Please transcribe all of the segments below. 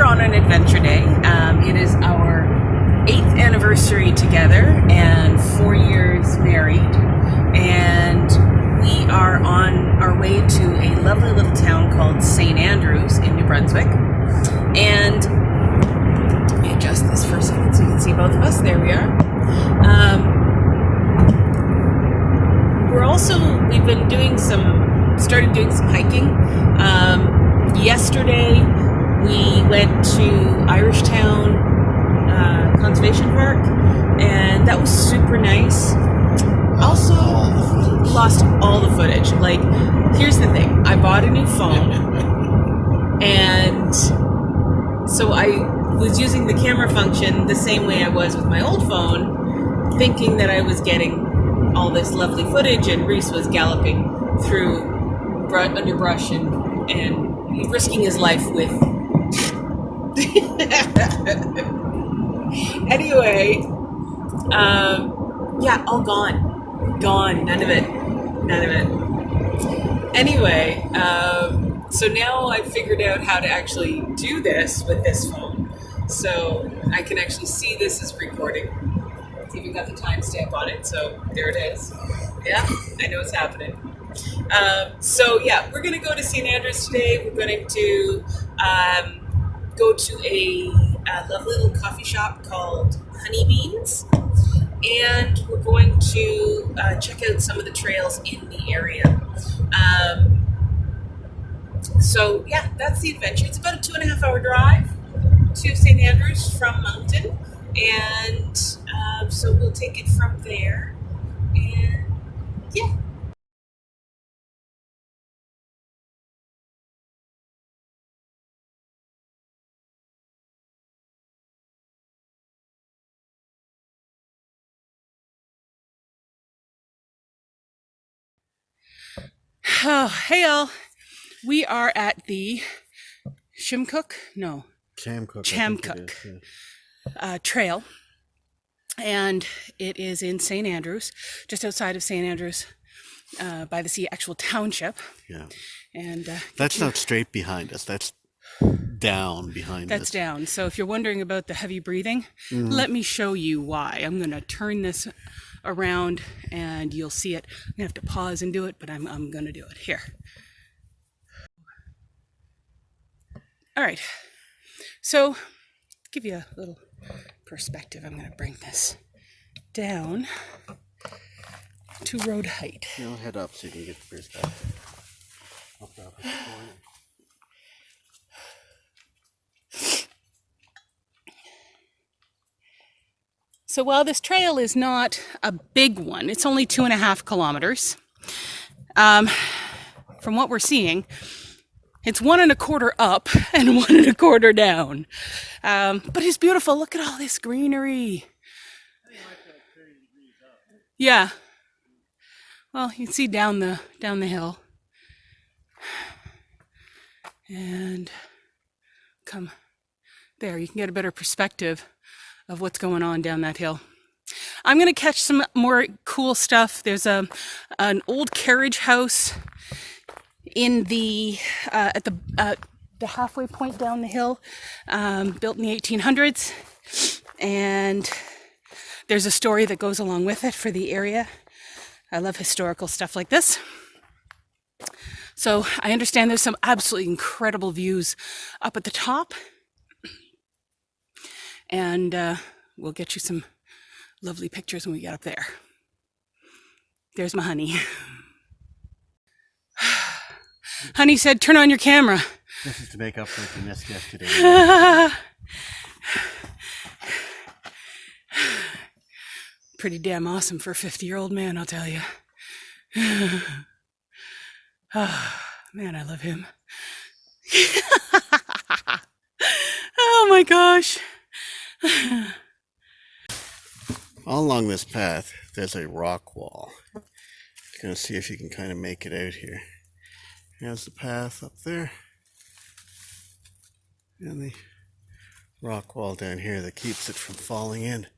on an adventure day. It is our 8th anniversary together and 4 years married. And we are on our way to a lovely little town called St. Andrews in New Brunswick. And let me adjust this for a second so you can see both of us. There we are. We've been started doing some hiking. Yesterday we went to Irishtown Conservation Park, and that was super nice. Also, lost all the footage. Like, here's the thing. I bought a new phone, and so I was using the camera function the same way I was with my old phone, thinking that I was getting all this lovely footage, and Reese was galloping through underbrush and risking his life with. Anyway, yeah, all gone, none of it. Anyway, so now I've figured out how to actually do this with this phone, so I can actually see this is recording. It's even got the timestamp on it, so there it is. Yeah, I know it's happening. So yeah, we're gonna go to St. Andrews today. We're going to go to a lovely little coffee shop called Honey Beans, and we're going to check out some of the trails in the area. So yeah, that's the adventure. It's about a 2.5 hour drive to St. Andrews from Moncton, and so we'll take it from there. And yeah. Oh, hey all. We are at the Chamcook trail, and it is in St. Andrews, just outside of St. Andrews, by the sea, actual township. Yeah. And that's not straight behind us. That's down behind us. That's down. So if you're wondering about the heavy breathing, let me show you why. I'm going to turn this around and you'll see it. I'm going to have to pause and do it, but I'm going to do it here. All right. So to give you a little perspective, I'm going to bring this down to road height. You'll head up so you can get the perspective. So while this trail is not a big one, it's only 2.5 kilometers. From what we're seeing, it's 1.25 up and 1.25 down. But it's beautiful. Look at all this greenery. Yeah. Well, you can see down the hill. And come there, you can get a better perspective of what's going on down that hill. I'm going to catch some more cool stuff. There's an old carriage house in at the halfway point down the hill, built in the 1800s, and there's a story that goes along with it for the area. I love historical stuff like this. So I understand there's some absolutely incredible views up at the top. And we'll get you some lovely pictures when we get up there. There's my honey. Honey said, turn on your camera. This is to make up for what you missed yesterday. Pretty damn awesome for a 50-year-old man, I'll tell you. Oh, man, I love him. Oh my gosh. All along this path, there's a rock wall. You're going to see if you can kind of make it out here. Here's the path up there. And the rock wall down here that keeps it from falling in.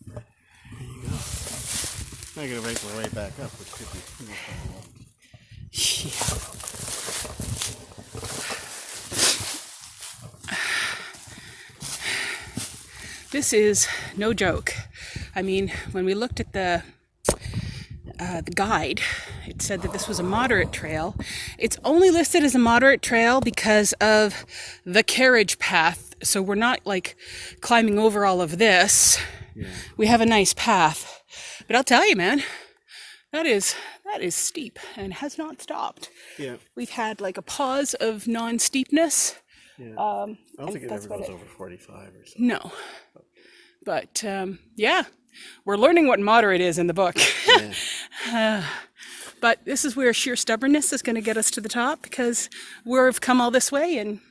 There you go. I'm going to make my way back up, which could be pretty fun. Yeah. This is no joke. I mean, when we looked at the guide, it said that this was a moderate trail. It's only listed as a moderate trail because of the carriage path. So we're not like climbing over all of this. Yeah. We have a nice path. But I'll tell you, man, that is steep and has not stopped. Yeah. We've had like a pause of non-steepness. Yeah. I don't think it ever goes over 45 or something. No. But yeah, we're learning what moderate is in the book. Yeah. But this is where sheer stubbornness is going to get us to the top, because we've come all this way and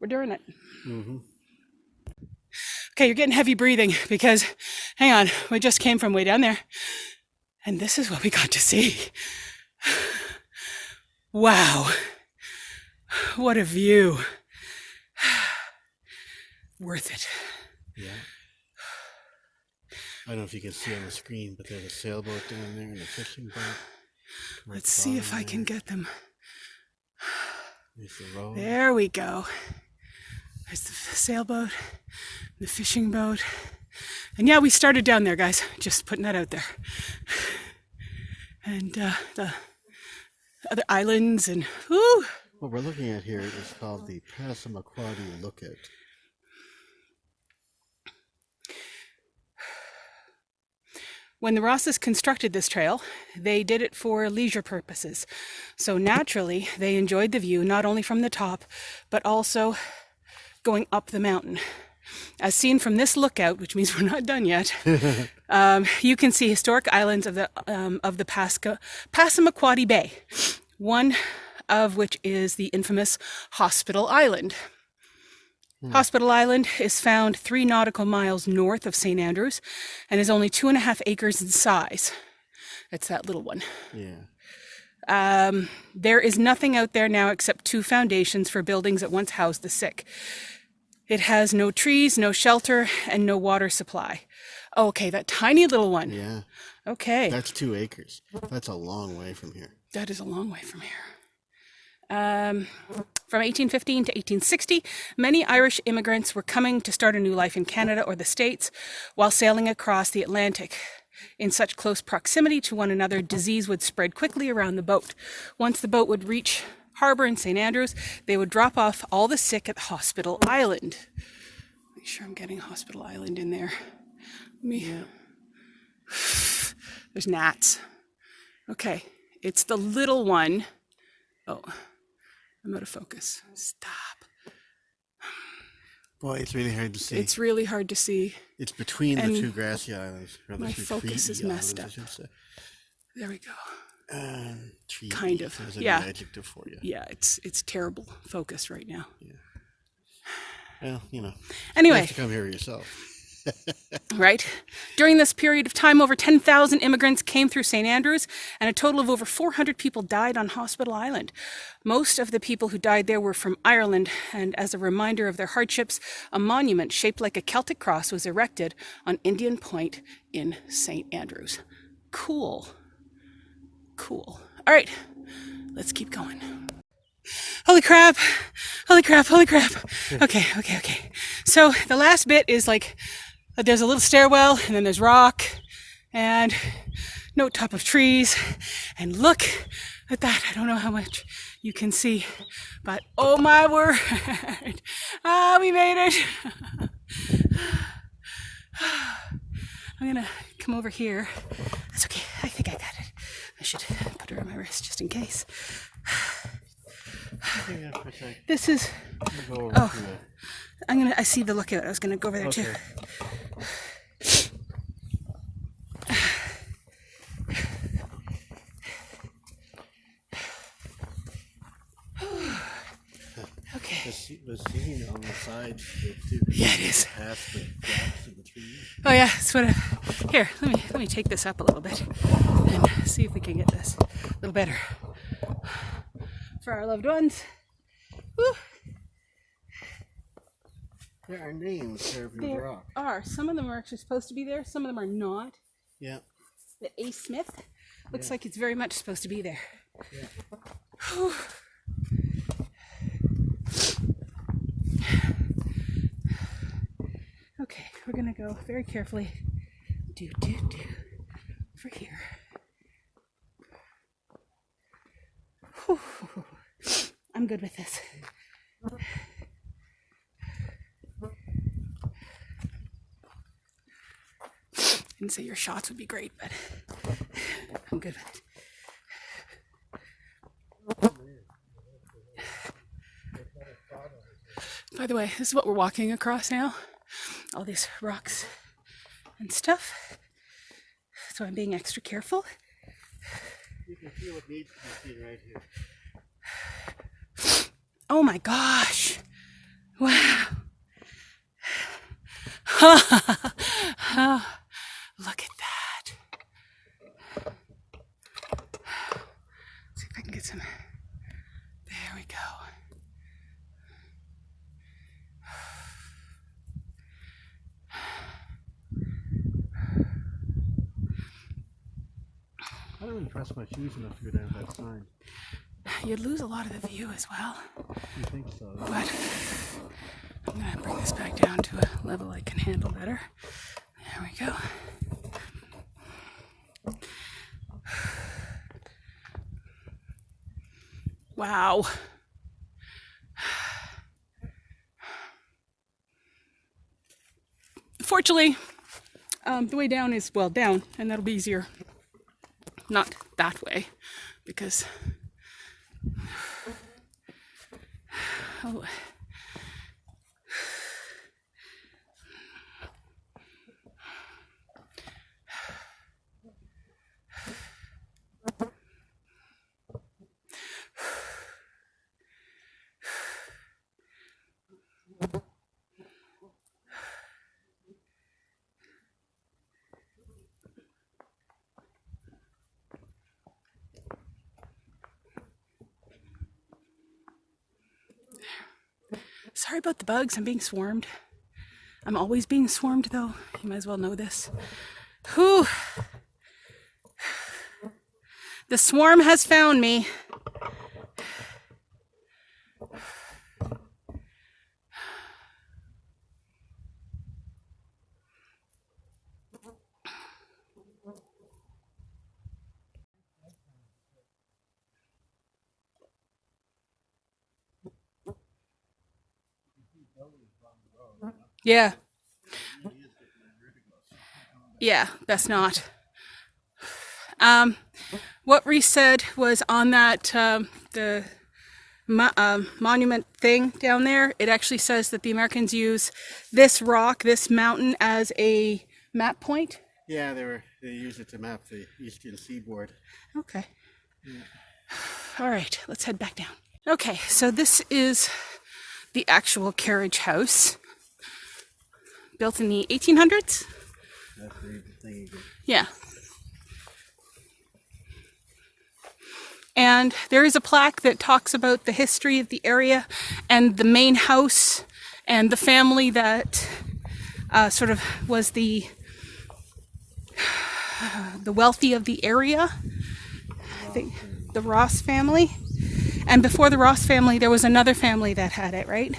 we're doing it. Mm-hmm. Okay, you're getting heavy breathing because, hang on, we just came from way down there. And this is what we got to see. Wow. What a view. Worth it. Yeah. I don't know if you can see on the screen, but there's a sailboat down there and a fishing boat. Let's see if I can get them. There's the road. There we go. There's the sailboat, the fishing boat. And yeah, we started down there, guys. Just putting that out there. And the other islands and whoo. What we're looking at here is called the Passamaquoddy Lookout. When the Rosses constructed this trail, they did it for leisure purposes. So naturally, they enjoyed the view not only from the top, but also going up the mountain. As seen from this lookout, which means we're not done yet, you can see historic islands of the Passamaquoddy Bay, one of which is the infamous Hospital Island. Hospital Island is found 3 nautical miles north of St. Andrews and is only 2.5 acres in size. It's that little one. Yeah. There is nothing out there now except 2 foundations for buildings that once housed the sick. It has no trees, no shelter, and no water supply. Oh, okay, that tiny little one. Yeah. Okay. That's 2 acres. That's a long way from here. That is a long way from here. From 1815 to 1860, many Irish immigrants were coming to start a new life in Canada or the States while sailing across the Atlantic. In such close proximity to one another, disease would spread quickly around the boat. Once the boat would reach harbor in St. Andrews, they would drop off all the sick at Hospital Island. Make sure I'm getting Hospital Island in there. There's gnats. Okay, it's the little one. Oh, I'm out of focus. Stop. Boy, it's really hard to see. It's really hard to see. It's between and the 2 grassy islands. Or my the 2 focus is treaty messed islands, up. I should say. There we go. Treaty. Kind of. There's a Yeah. new adjective for you. Yeah, it's terrible focus right now. Well, you Anyway, have to come here yourself. right? During this period of time, over 10,000 immigrants came through St. Andrews, and a total of over 400 people died on Hospital Island. Most of the people who died there were from Ireland, and as a reminder of their hardships, a monument shaped like a Celtic cross was erected on Indian Point in St. Andrews. Cool. Cool. All right, let's keep going. Holy crap. Holy crap. Holy crap. Okay. So the last bit is like, there's a little stairwell, and then there's rock, and no top of trees. And look at that. I don't know how much you can see, but oh my word. We made it. I'm gonna come over here. That's okay. I think I got it. I should put her on my wrist just in case. This is. I see the lookout. I was gonna go over there too. Okay. The scene on the sides too. Yeah, it is. Past the gaps in the trees. Oh yeah, that's what. Here, let me take this up a little bit and see if we can get this a little better for our loved ones. Woo. There are names carved in the There rock. are. Some of them are actually supposed to be there. Some of them are not. Yeah. The A. Smith looks like it's very much supposed to be there. Yeah. Whew. Okay. we're gonna go very carefully. Over here. Whew. I'm good with this. Didn't say your shots would be great, but I'm good with it. By the way, this is what we're walking across now. All these rocks and stuff. So I'm being extra careful. You can feel it needs to be seen right here. Oh my gosh. Wow. Look at that. Let's see if I can get some. There we go. I don't even trust my shoes enough to go down that sign. You'd lose a lot of the view as well. You think so? But I'm going to bring this back down to a level I can handle better. There we go. Wow. Fortunately, the way down is, well, down, and that'll be easier. Not that way, because oh. Sorry about the bugs, I'm being swarmed. I'm always being swarmed though. You might as well know this. Whew. The swarm has found me. Yeah. Yeah, best not. What Reese said was on that the monument thing down there, it actually says that the Americans use this rock, this mountain, as a map point. Yeah, they use it to map the eastern seaboard. Okay. Yeah. All right, let's head back down. Okay, so this is the actual carriage house, built in the 1800s. That's the thing again. Yeah. And there is a plaque that talks about the history of the area and the main house and the family that sort of was the wealthy of the area. I think the Ross family. And before the Ross family, there was another family that had it, right?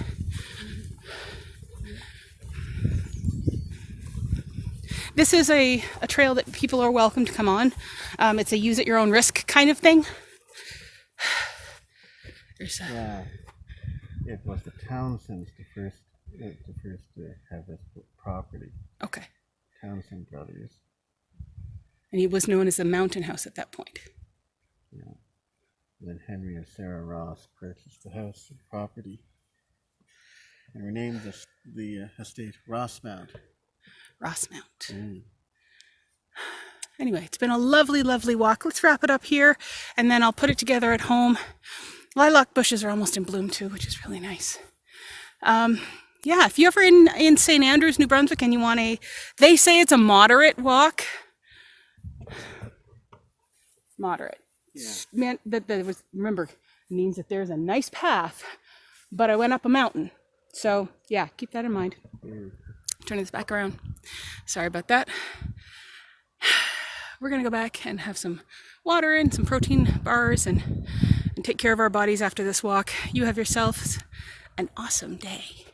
This is a trail that people are welcome to come on. It's a use at your own risk kind of thing. Yeah, it was the Townsends the first to have this property. Okay. Townsend brothers. And he was known as the Mountain House at that point. Yeah. And then Henry and Sarah Ross purchased the house and property and renamed the estate Rossmount. Rossmount. Mm. Anyway, it's been a lovely, lovely walk. Let's wrap it up here, and then I'll put it together at home. Lilac bushes are almost in bloom too, which is really nice. Yeah, if you're ever in St. Andrews, New Brunswick, and you want they say it's a moderate walk. Moderate. Yeah. Meant that there was, remember, it means that there's a nice path, but I went up a mountain. So yeah, keep that in mind. Mm. Turn this back around. Sorry about that. We're gonna go back and have some water and some protein bars and take care of our bodies after this walk. You have yourselves an awesome day.